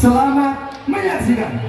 Selamat menyaksikan.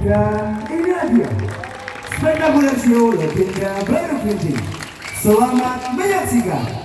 Dan inilah dia spektakuler show legenda baru Quincy. Selamat menyaksikan.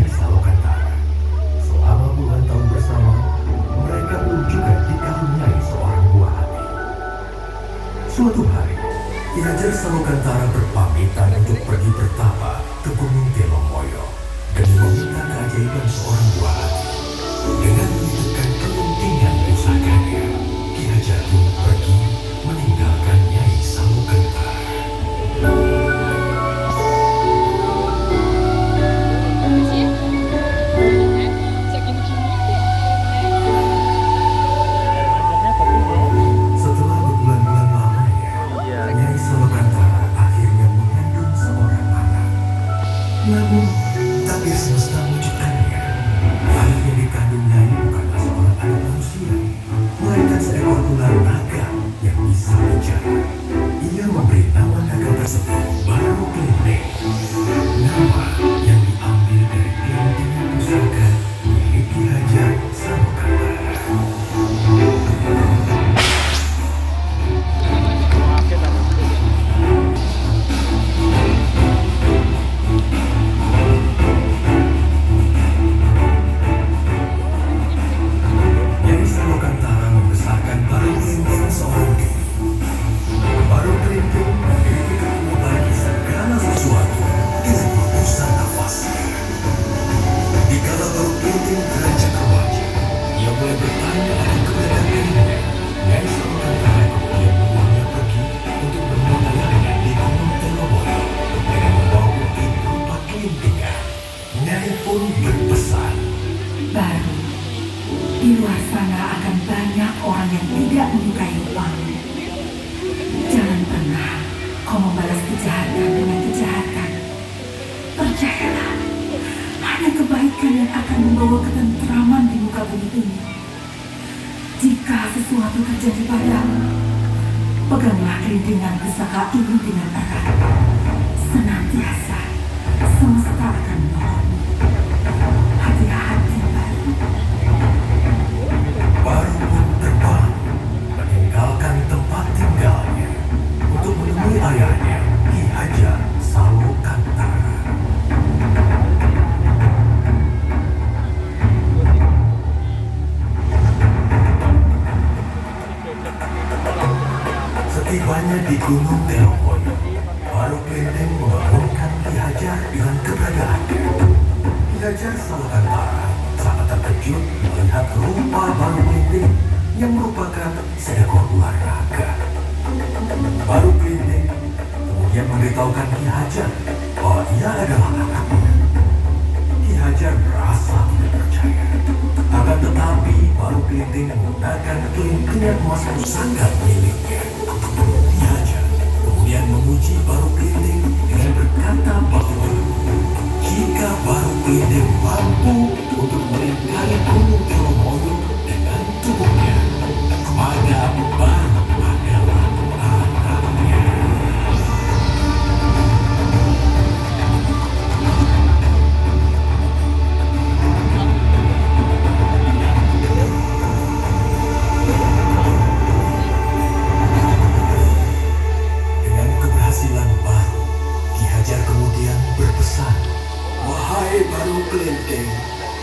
Nyai Salokantara. Selama puluhan tahun bersama, mereka belum juga dikaruniai seorang buah hati. Suatu hari, Ki Hajar Salokantara berpamitan untuk pergi bertapa ke Gunung Telomoyo dan meminta keajaiban seorang buah hati. Dengan menitipkan kepentingan pusakanya, Ki Hajar pun pergi meninggalkan Nyai Salokantara. Setelah berbulan-bulan lamanya, Nyai Salokantara akhirnya mengandung seorang anak. Namun, takdir semesta mewujudkannya. Anak yang dikandung Nyai bukanlah seorang anak manusia, melainkan seekor ular naga yang bisa bicara. Ia memberi nama naga tersebut Baru Klenteng. Nama yang diambil dari kelentengan pusaka milik Ki Hajar Salokantara. Nyai Salokantara membesarkan Baru Klenteng seorang diri. Baru Klenteng memiliki kekuatan bagi segala sesuatu dengan hembusan nafasnya. Dikala Baru Klenteng beranjak remaja, ia mulai bertanya akan keberadaan dirinya. Nyai Salokantara kemudian membawa pergi untuk bermain ayahnya di Gunung Telomoyo dengan membawa bukti berupa kelintingan. Nyai pun berpesan, Baru, di luar sana akan banyak orang yang tidak menyukai uang. Jangan pernah kau membalas kejahatan dengan kejahatan. Percayalah, hanya kebaikan yang akan membawa ketentraman di muka bumi ini. Jika sesuatu terjadi padamu, peganglah kelintingan pusaka ini dengan erat. Senantiasa, semesta akan menolongmu. Hati-hati, Baru. Baru pun terbang meninggalkan tempat tinggalnya untuk menemui ayahnya Ki Hajar Salokantara. Setibanya di Gunung Telomoyo, Baru Klenteng membangunkan Ki Hajar dengan keberadaannya. Ki Hajar Salokantara sangat terkejut melihat rupa Baru Klenteng yang merupakan seekor ular naga. Baru Klenteng kemudian memberitahukan Ki Hajar bahwa ia adalah anaknya. Ki Hajar merasa tidak percaya. Akan tetapi Baru Klenteng menggunakan kelintingan emas pusaka miliknya. Ki Hajar kemudian memuji Baru Klenteng dengan berkata bahwa jika Baru Klenteng mampu untuk melingkari Gunung Telomoyo dengan tubuhnya, maka Baru adalah anaknya. Dengan keberhasilan Baru, Ki Hajar kemudian berpesan, "Wahai Baru Klenteng,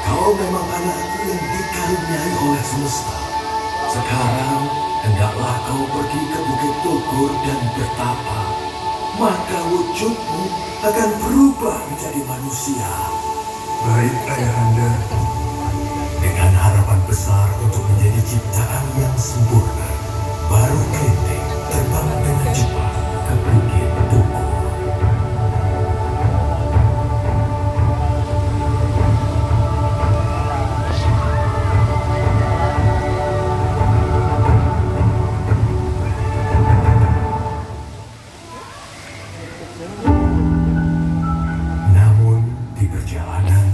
kau memang anakku yang dikaruniai oleh semesta. Sekarang, hendaklah kau pergi ke Bukit Tugur dan bertapa. Maka wujudmu akan berubah menjadi manusia." Baik, Ayahanda. Dengan harapan besar untuk menjadi ciptaan yang sempurna, Baru Klenteng terbang dengan cepat ke Bukit Tugur. Namun di perjalanan,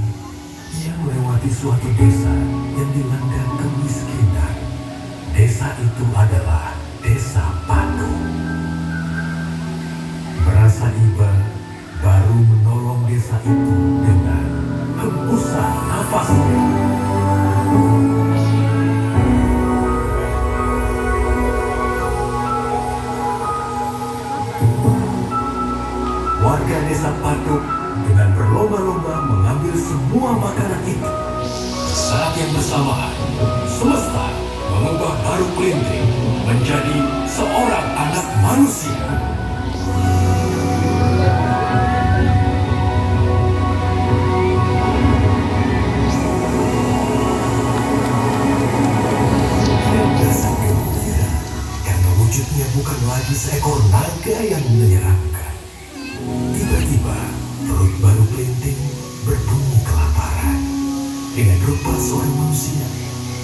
ia melewati suatu desa yang dilanda kemiskinan. Desa itu adalah Desa Patung. Merasa iba, Baru menolong desa itu dengan hembusan nafasnya. Warga desa Patung dengan berlomba-lomba mengambil semua makanan itu. Saat yang bersamaan, semesta mengubah Baru Klinting menjadi seorang anak manusia. Dia merasa gembira karena wujudnya bukan lagi seekor naga yang menyeramkan. Tiba-tiba, perut Baru Klinting berbunyi kelaparan. Dengan rupa seorang manusia,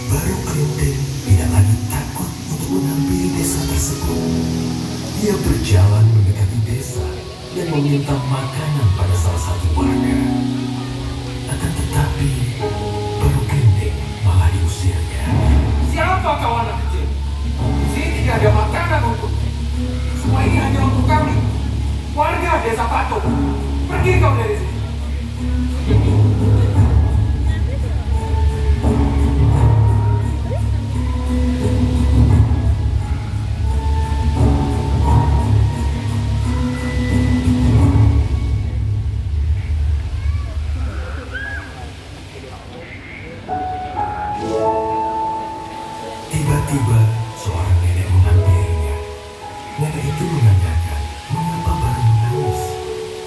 Baru Klinting tidak lagi takut untuk menghampiri desa tersebut. Dia berjalan mendekati desa dan meminta makanan pada salah satu warga. Akan tetapi, Baru Klinting malah diusirnya. Siapa kau anak kecil? Di sini tidak ada makanan untuk. Semua ini hanya untuk kami, warga desa Patung. Pergi kau dari sini. Tiba-tiba, seorang nenek menghampirinya. Nenek itu menanyakan mengapa Baru menangis.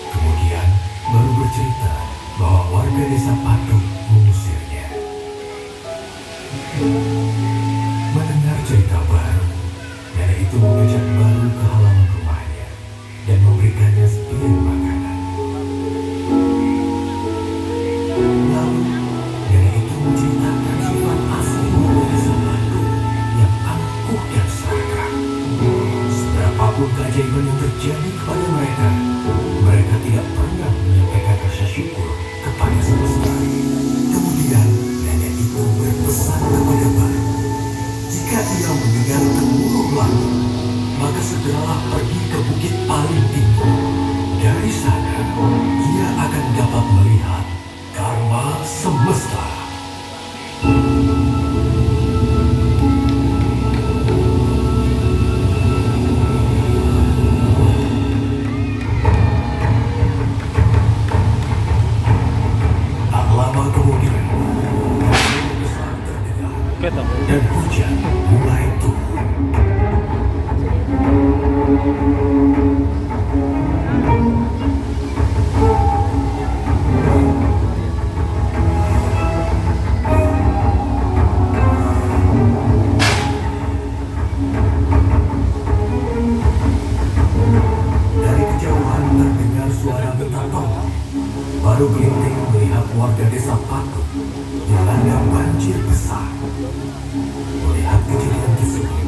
Kemudian, Baru bercerita bahwa warga desa Patung mengusirnya. Mendengar cerita Baru, nenek itu mengajak Baru ke halaman rumahnya dan memberikannya sepiring makanan. Lalu, nenek itu menceritakan sifat asli warga desa Patung yang angkuh dan serakah. Seberapapun keajaiban yang terjadi kepada mereka, mereka tidak pernah menyampaikan rasa syukur kepada semesta. Kemudian, nenek itu berpesan kepada Baru, jika ia mendengar gemuruh langit, maka segeralah pergi ke bukit paling tinggi. Dari sana, ia akan dapat melihat karma semesta. Tak lama kemudian, angin besar terdengar dan hujan mulai turun. Dari kejauhan terdengar suara minta tolong. Baru Klinting melihat warga desa Patung dilanda banjir besar. Melihat kejadian tersebut,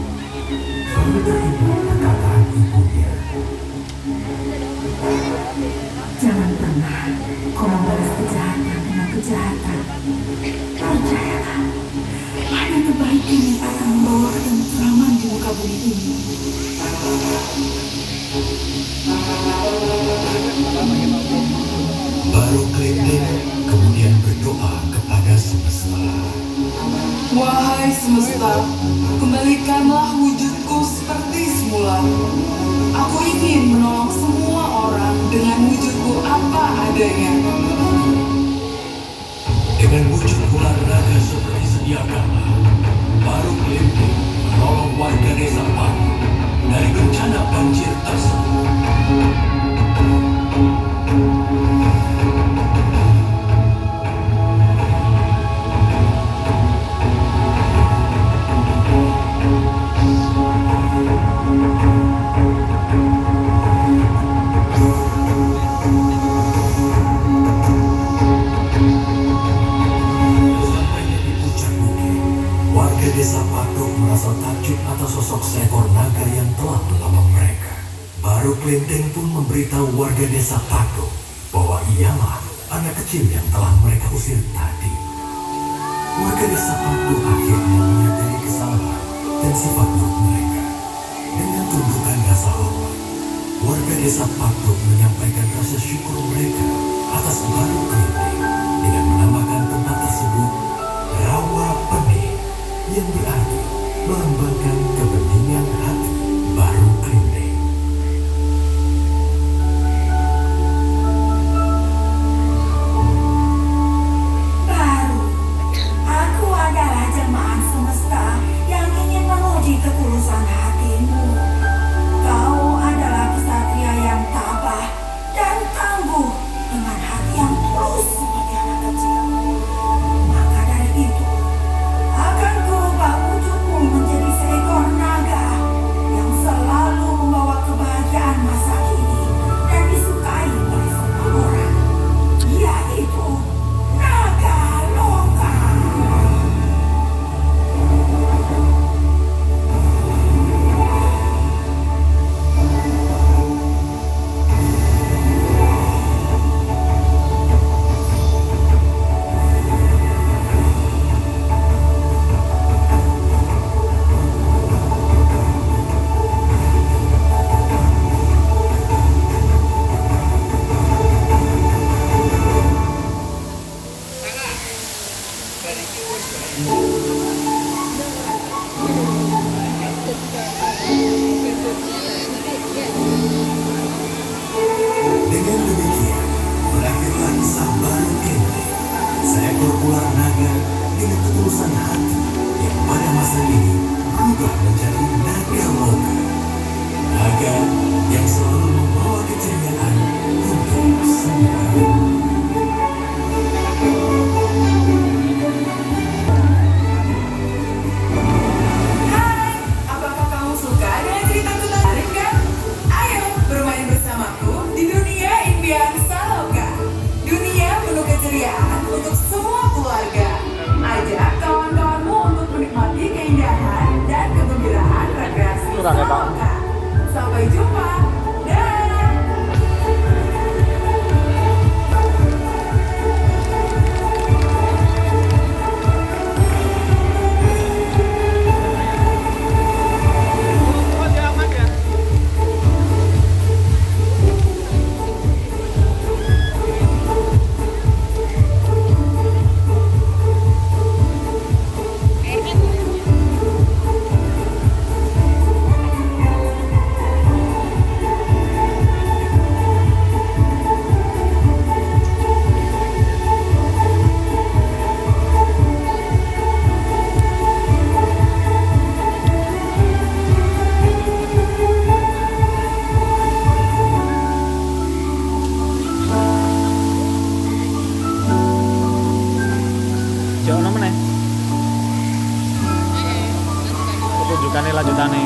Baru teringat perkataan ibunya. Jangan pernah kau membalas kejahatan dengan kejahatan. Percayalah, hanya kebaikan yang akan membawa ketentraman di muka bumi ini. Baru Klinting kemudian berdoa kepada semesta. Wahai semesta, kembalikanlah wujudku seperti semula. Aku ingin menolong semua orang dengan wujudku apa adanya. Dengan wujud ular naga seperti sedia kala, Baru Klinting menolong warga desa Patung dari bencana banjir tersebut. Sesampainya di puncak bukit, warga desa Patung merasa takjub atas sosok seekor naga yang telah menolong mereka. Baru Klinting pun memberitahu warga desa Patung bahwa ialah anak kecil yang telah mereka usir tadi. Warga desa Patung akhirnya menyadari kesalahan dan sifat buruk mereka. Dengan tunjukkan rasa hormat, warga desa Patung menyampaikan rasa syukur mereka atas Baru Klinting dengan menamakan tempat tersebut Rawa Pening, yang berarti melambangkan kebeningan hati Baru Klinting. Dengan demikian, berakhirlah kisah baru Kente, seekor ular naga dengan ketulusan hati yang pada masa ini berubah menjadi naga loka. Naga yang selalu membawa keceriaan untuk semua. Hai, apakah kamu suka dengan cerita menarik kan? Ayo bermain bersamaku di dunia impian Saloka. Dunia penuh keceriaan untuk semua keluarga. Ajak kawan-kawanmu untuk menikmati keindahan dan kegembiraan rekreasi Saloka. Sampai jumpa. Dah. Jauh nama nih. Tunjukane lanjutane.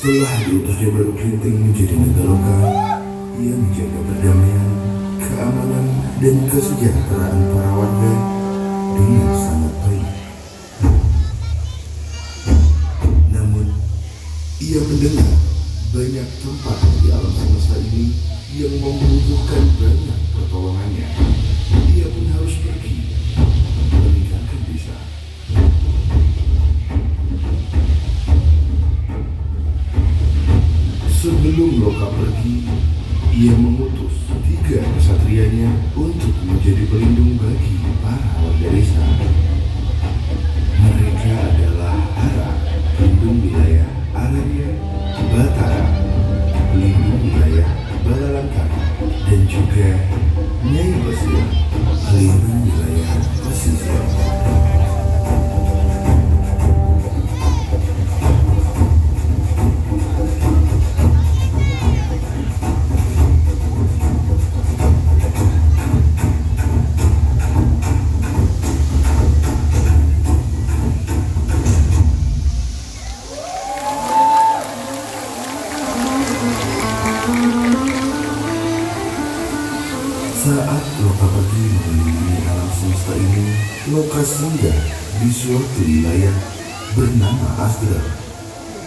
Setelah diutusnya Baru Klinting menjadi Negaloka, ia menjaga perdamaian, keamanan, dan kesejahteraan para warga dengan sangat baik. Namun, ia mendengar banyak tempat di alam semesta ini yang membutuhkan banyak pertolongannya. Ia pun harus pergi meninggalkan desa. Sebelum Loka pergi, ia mengutus 3 kesatrianya untuk menjadi pelindung bagi para warga desa. Mereka adalah Ara, pelindung wilayah Aranya, Batara, pelindung wilayah Balalangkara, dan juga Nyai Basir, pelindung wilayah Pesisir. Saat Loka pergi mengelilingi alam semesta ini, Loka singgah di suatu wilayah bernama Asgard.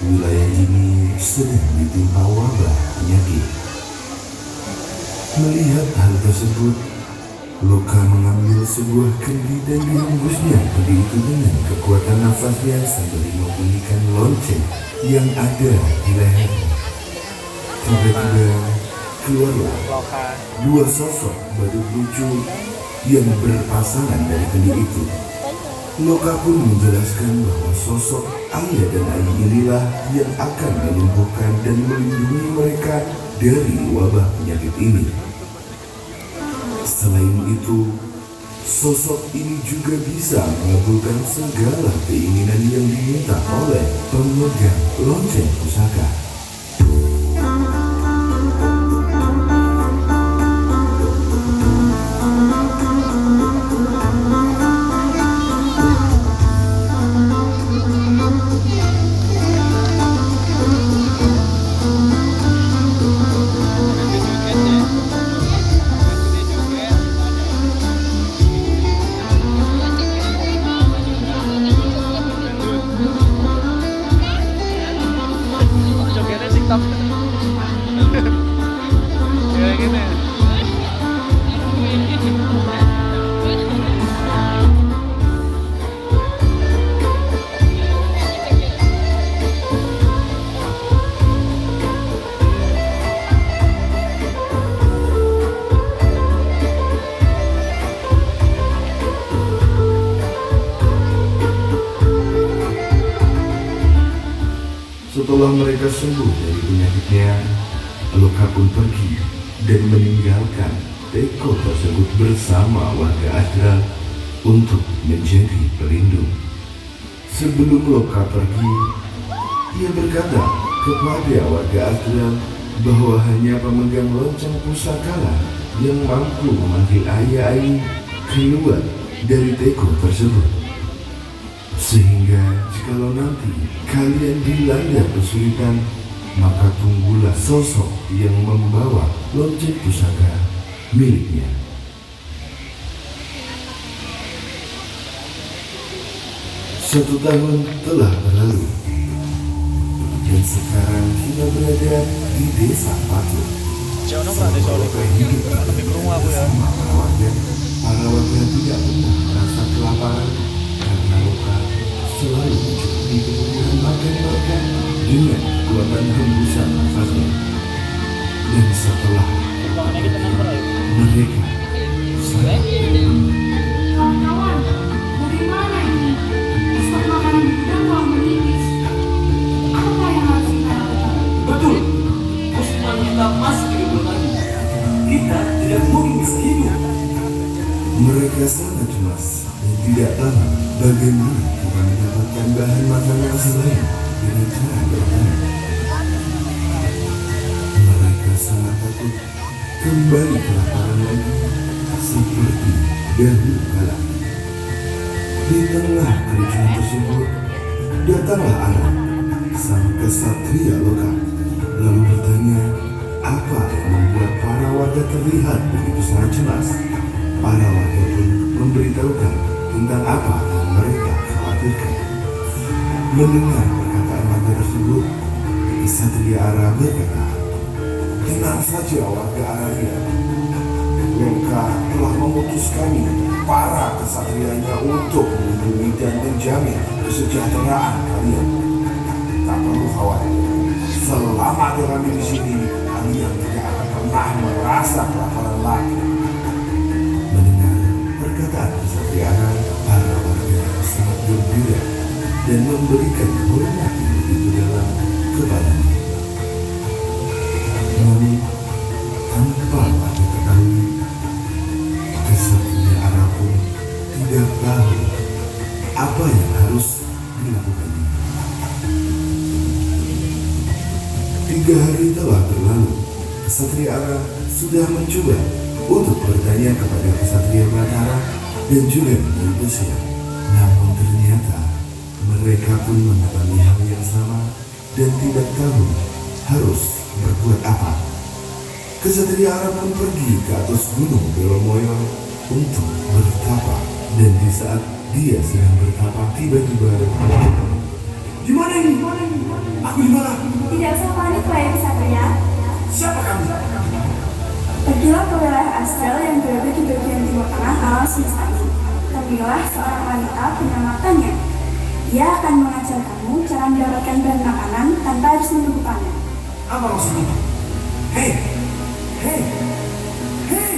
Wilayah ini sedang ditimpa wabah penyakit. Melihat hal tersebut, Loka mengambil sebuah kendi dan dihembusnya kendi itu dengan kekuatan nafasnya sambil membunyikan lonceng yang ada di lehernya. Tiba-tiba keluarlah Loka 2 sosok badut lucu yang berpasangan dari kendi itu. Loka pun menjelaskan bahwa sosok Ayah dan Ayi inilah yang akan menyembuhkan dan melindungi mereka dari wabah penyakit ini. Selain itu, sosok ini juga bisa mengabulkan segala keinginan yang diminta oleh pemegang lonceng pusaka. jogetnya TikTok. Kayak gini. Setelah mereka sembuh dari penyakitnya, Loka pun pergi dan meninggalkan teko tersebut bersama warga Asgard untuk menjadi pelindung. Sebelum Loka pergi, ia berkata kepada warga Asgard bahwa hanya pemegang lonceng pusaka yang mampu memanggil Ayah Ayi keluar dari teko tersebut. Sehingga jikalau nanti kalian dilanda kesulitan, maka tunggulah sosok yang membawa lonceng pusaka miliknya. Satu tahun telah berlalu, dan sekarang kita berada di desa Patu. Jono berada di Solo. Tapi kerungu aku ya. Para warga tidak pernah merasa kelaparan karena Loka selalu mencukupi kebutuhan makan mereka dengan kekuatan hembusan nafasnya. Dan setelah mereka sangat Kawan-kawan, bagaimana ini? Stok makanan di gudang telah menipis. Apa yang harus kita lakukan? Betul. Musuhan kita masih hidup lagi. Kita tidak mungkin bisa hidup. mereka sangat cemas dan tidak tahu bagaimana cara mendapatkan bahan makanan selain dengan cara bertani. Mereka sangat takut kembali kelaparan lagi seperti dahulu kala. Di tengah kericuhan tersebut, datanglah Ara, sang kesatria loka, lalu bertanya apa yang membuat para warga terlihat begitu sangat cemas. Para warga pun memberitahukan tentang apa yang mereka khawatirkan. Mendengar perkataan warga tersebut, kesatria Ara berkata, "Tenang saja warga Araria. Mereka telah memutus kami, para kesatrianya, untuk melindungi dan menjamin kesejahteraan kalian. Tak perlu khawatir. Selama ada kami di sini, kalian tidak akan pernah merasa kelaparan lagi." Mendengar perkataan kesatria Ara, para warga sangat gembira dan memberikan hormat yang begitu dalam kepadanya. Namun, tanpa warga ketahui, kesatria Ara pun tidak tahu apa yang harus dilakukannya. 3 hari telah berlalu. Kesatria Ara sudah mencoba untuk bertanya kepada kesatria Batara dan juga Nyai Besir. Namun ternyata mereka pun mengalami hal yang sama dan tidak tahu harus berbuat apa. Kesatria Ara pun pergi ke atas gunung Belomoyo untuk bertapa. Dan di saat dia sedang bertapa, tiba-tiba, "Di mana ini? Aku di mana?" Tidak usah panik, Wahai Kesatria. "Siapa kamu?" Pergilah ke wilayah astral yang berada di bagian timur tengah alam semesta ini. Temuilah seorang wanita penyelamatnya. Dia akan mengajar kamu cara mendapatkan bahan makanan tanpa harus menunggu panen. "Apa maksudnya? Hei! Hei! Hei!"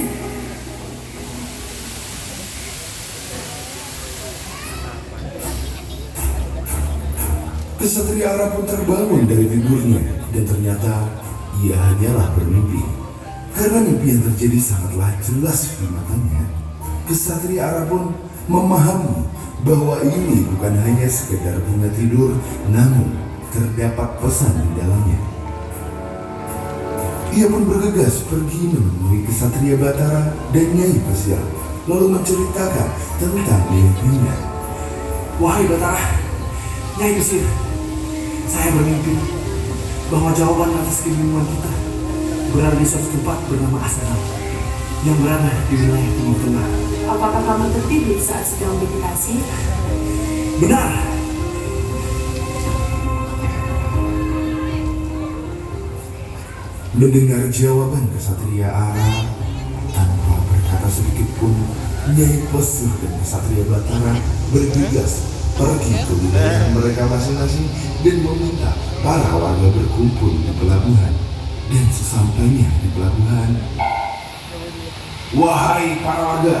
Kesatria Ara pun terbangun dari tidurnya dan ternyata ia hanyalah bermimpi. Karena mimpi yang terjadi sangatlah jelas di matanya, Kesatria Ara pun memahami bahwa ini bukan hanya sekedar bunga tidur, namun terdapat pesan di dalamnya. Ia pun bergegas pergi menemui Kesatria Batara dan Nyai Besir, lalu menceritakan tentang mimpinya. Wahai Batara, Nyai Besir, saya bermimpi bahwa jawaban atas kebingungan kita berada di suatu tempat bernama Astral yang berada di wilayah Timur Tengah. Apakah kamu tertidur saat sedang meditasi? Benar. Mendengar jawaban Kesatria Ara, tanpa berkata sedikit pun, Nyai Besir dan Kesatria Batara bergegas pergi ke wilayah mereka masing-masing dan meminta para warga berkumpul di pelabuhan. Dan sesampainya di pelabuhan, "Wahai para warga,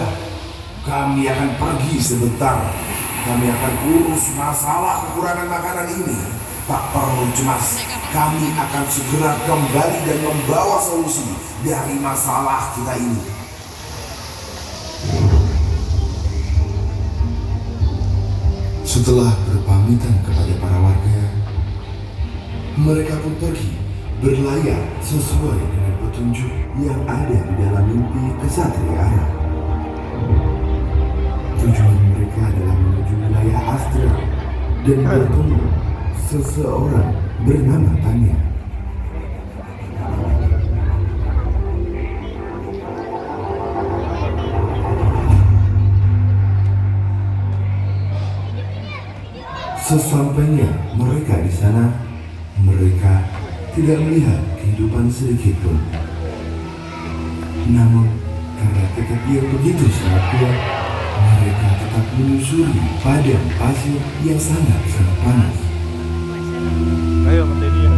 kami akan pergi sebentar. Kami akan urus masalah kekurangan makanan ini. Tak perlu cemas, kami akan segera kembali dan membawa solusi dari masalah kita ini." Setelah berpamitan kepada para warga, mereka pun pergi berlayar sesuai dengan petunjuk yang ada di dalam mimpi Kesatria Ara. Tujuan mereka adalah menuju wilayah astral dan bertemu seseorang bernama Tanya. Sesampainya mereka di sana, mereka tidak melihat kehidupan sedikit pun. Namun, karena tekad yang begitu sangat kuat, mereka tetap menyusuri padang pasir yang sangat panas. Ayo, mati dia.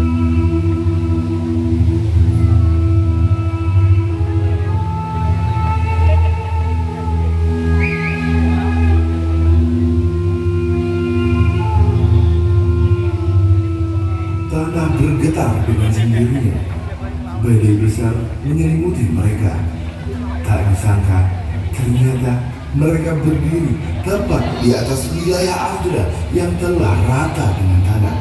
Tanah bergetar dengan sendirinya. Badai besar menyelimuti mereka. Tak disangka, ternyata mereka berdiri tepat di atas wilayah Ardra yang telah rata dengan tanah.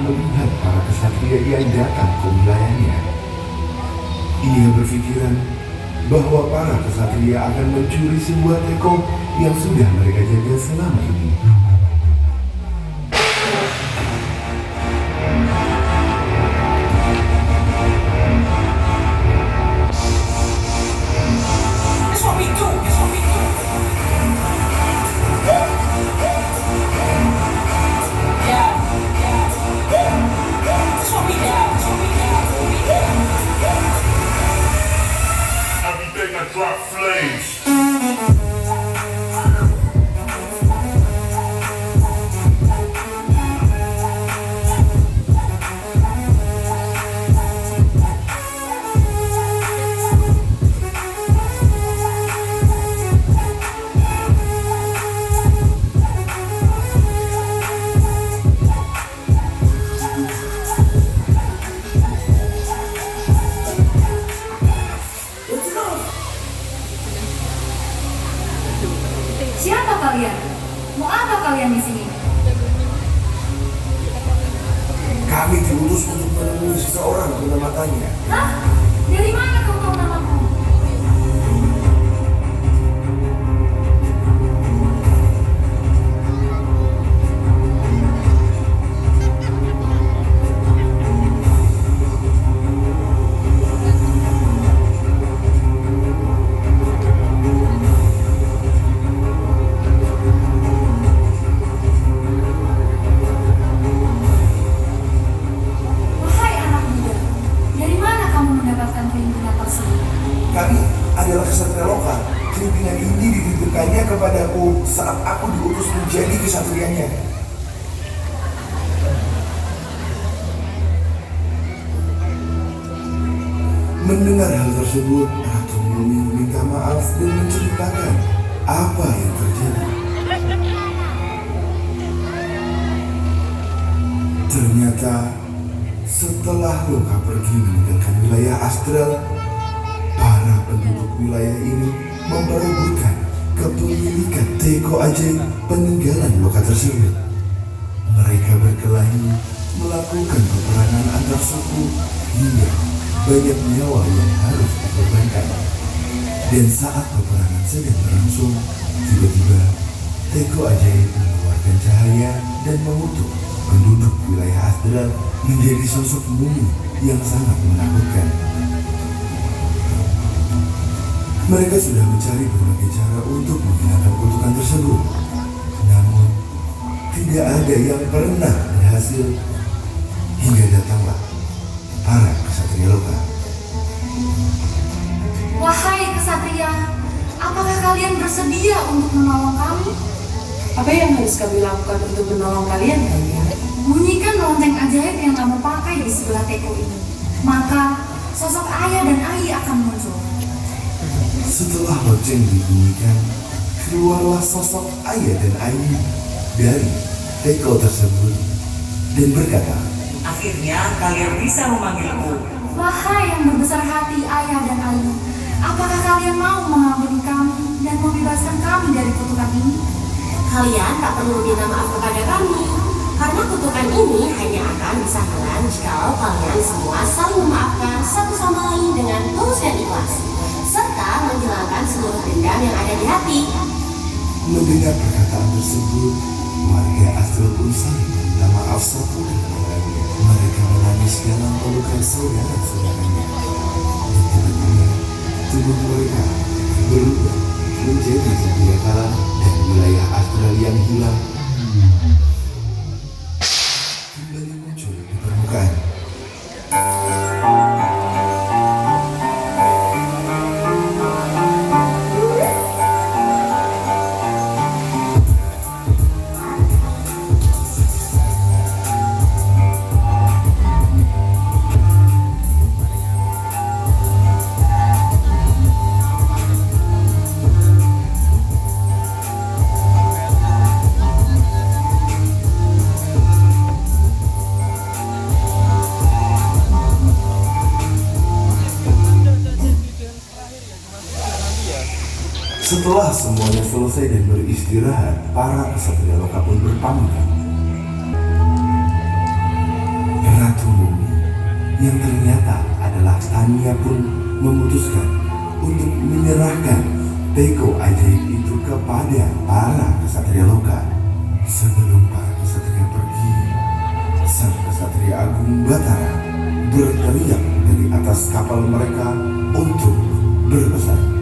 melihat para kesatria yang datang ke wilayahnya. Ia berpikiran bahwa para kesatria akan mencuri sebuah teko yang sudah mereka jaga selama ini. Drop flames. Siapa kalian? Mau apa kalian di sini? Kami diutus untuk menemui seseorang bernama Tanya. Hah? Dari mana kau tahu namaku? Wahai anak muda, dari mana kamu mendapatkan pimpinan tersebut? Kami adalah kesatria lokal. Pimpinan ini dititipkannya kepadaku saat aku diutus menjadi kesatrianya. Mendengar hal tersebut, Ratu Mumi meminta maaf dan menceritakan apa yang terjadi. Ternyata setelah Loka pergi meninggalkan wilayah astral, para penduduk wilayah ini memperebutkan kepemilikan teko ajaib peninggalan Loka tersebut. Mereka berkelahi melakukan peperangan antar suku hingga banyak nyawa yang harus dikorbankan. Dan saat peperangan sedang berlangsung, tiba-tiba teko ajaib mengeluarkan cahaya dan mengutuk penduduk wilayah astral menjadi sosok mumi yang sangat menakutkan. Mereka sudah mencari berbagai cara untuk menghilangkan kutukan tersebut, namun tidak ada yang pernah berhasil. Hingga datanglah para kesatria Loka. Wahai kesatria, apakah kalian bersedia untuk menolong kami? Apa yang harus kami lakukan untuk menolong kalian, kalian? Bunyikan lonceng ajaib yang kamu pakai di sebelah teko ini. Maka sosok ayah dan Ai akan muncul. Setelah lonceng dibunyikan, keluarlah sosok Ayah dan Ai dari teko tersebut dan berkata, Akhirnya kalian bisa memanggilku. Wahai yang berbesar hati ayah dan Ai, apakah kalian mau mengampuni kami dan membebaskan kami dari kutukan ini? Kalian tak perlu minta maaf kepada kami, karena kutukan ini hanya akan bisa hilang jikalau kalian semua saling memaafkan satu sama lain dengan tulus dan ikhlas, serta menghilangkan seluruh dendam yang ada di hati. mendengar perkataan tersebut, warga astral pun saling meminta maaf satu dengan lainnya. Mereka menangis dalam pelukan saudara-saudaranya. Dan tiba-tiba tubuh mereka berubah menjadi sebuah kala dan wilayah astral yang hilang kembali muncul di permukaan. Setelah semuanya selesai dan beristirahat, para kesatria Loka pun berpamitan. Ratu Mumi yang ternyata adalah Tania pun memutuskan untuk menyerahkan teko ajaib itu kepada para kesatria loka. Sebelum para kesatria pergi, sang kesatria agung Batara berteriak dari atas kapal mereka untuk berpesan.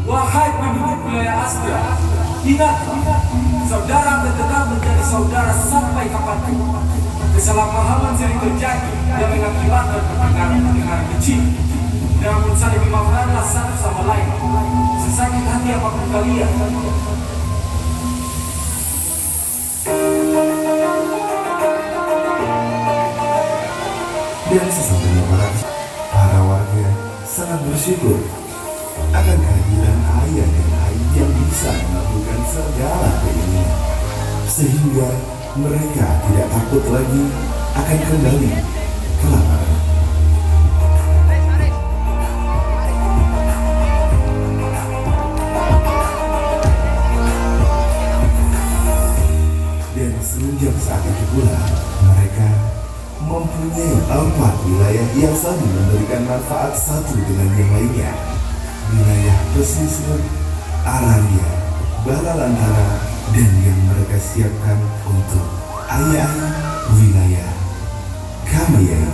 Wahai penduduk wilayah Astra, ingatlah, saudara akan tetap menjadi saudara sampai kapanpun. Kesalahpahaman sering terjadi yang mengakibatkan pendengaran kecil. Namun saling memaafkanlah satu sama lain, sesakit hati apapun kalian. Dan sesampainya para warga sangat bersyukur akan kehadiran ayah dan ayah yang bisa melakukan segala keinginan, sehingga mereka tidak takut lagi akan kembali kelaparan. Dan semenjak saat itu pula mereka mempunyai 4 wilayah yang saling memberikan manfaat satu dengan yang lainnya. Wilayah pesisir, Aralia, Balalantara, dan yang mereka siapkan untuk ayah wilayah Kamaya.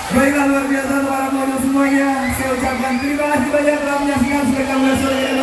Baiklah, luar biasa para penonton semuanya. Saya ucapkan terima kasih banyak telah menyaksikan. Sampai jumpa.